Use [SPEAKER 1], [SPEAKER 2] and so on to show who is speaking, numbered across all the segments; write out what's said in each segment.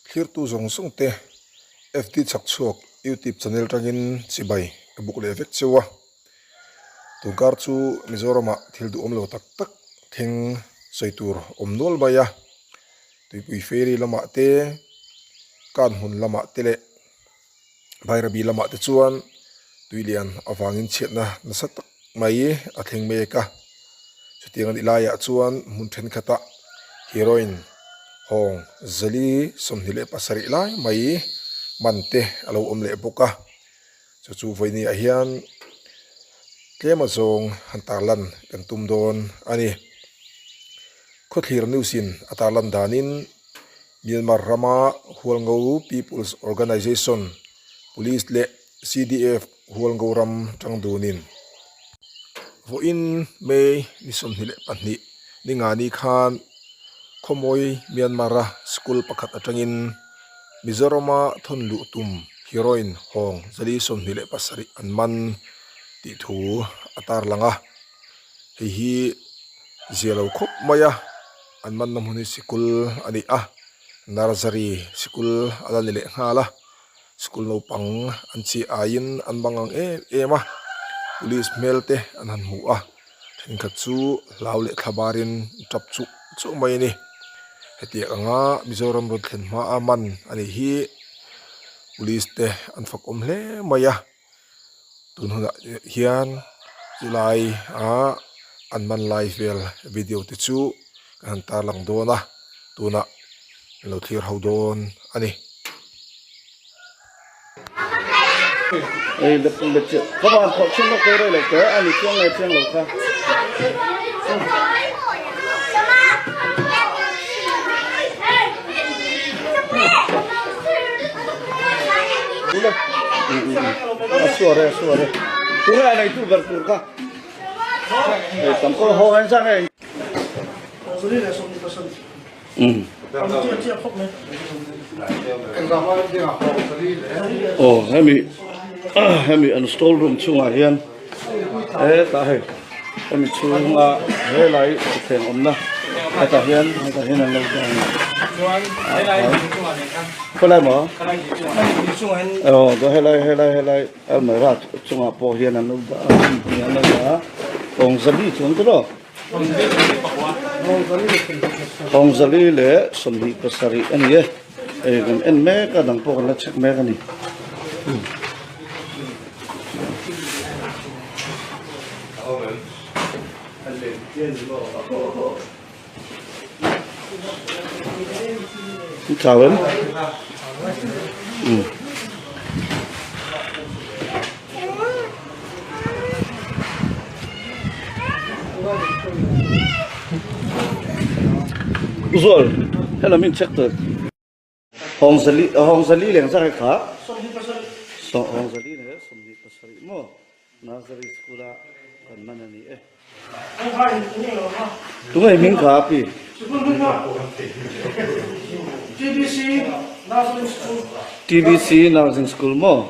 [SPEAKER 1] Clear tu zong sung te FD-CHHAKCHHUAK YouTube channel tangin chibai kabuk le vek chewa tukar chu Mizoram thil du omlo tak tak thing soitur omnol baya tuipui feri lama te kan hun lama te le bhairabi lama te chuan tuilian awangin chetna nasatak mai a thleng me ka chutiang ilaya chuan mun then khata Herion Hawng zali somnile pasari lai mai mante alo omle boka chu voini a hian tlema zong hantarlan kan tumdon ani khothlir newsin atarlan danin Myanmar Rama Hualngo People's Organization Police le CDF Hualngo Ram tangdunin vo in me ni somnile panni ni ngani khan khomoi Myanmar school pakhat atangin Mizorama thonlu tum Herion Hawng zali somnile pasari anman ti thu atar langa hi zelo khop maya anman namuni sikul ani a nursery sikul alanile ngala school no pang anchi ain anbangang ema police melte anan mu a thingkhat chu laule thabarin tapchu chu mai ni heti anga Mizoram rod thlen ma aman ani hi police te anfak omhle maya tunhuna hian julai a anman live vel video te chu kan tar lang dona tuna lo clear how don ani
[SPEAKER 2] được chưa? Các bạn họ chưa có cái đây là cái anh ấy chưa nghe chưa lộc ha. Đúng rồi. Xua đây. Chúng này tu vật tu ka. Để tầm có hồ anh sang này. Ồ, em bị install room chung à hiền, ta hay, em bị chung à, lấy tiền ổn na, ta hiền là lâu rồi, có lại mà, đó hay lại, em mới ra chung à, bỏ hiền là lâu đó, còn dân đi chung đó, còn dân đi lẽ, sum đi pasari anh ấy, em mẹ cái đằng bỏ là check mẹ cái này. Chào em. Rồi, hay là mình check được. Hawng zali liền ra cái khá. Hawng zali này, xong đi pasari mo. Nazari school kan mana ni đúng rồi mình khá pi TBC nursing school mo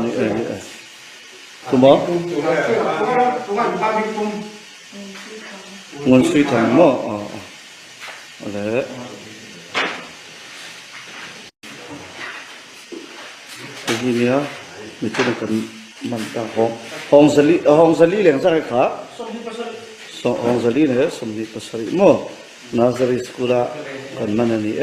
[SPEAKER 2] ni tu mo ngon suy thằng mo đấy cái gì nhá mình chưa được cần mình ta Hawng zali liền ra cái khá Hawng zali này xong đi pasari mo Nazari school kan mana ni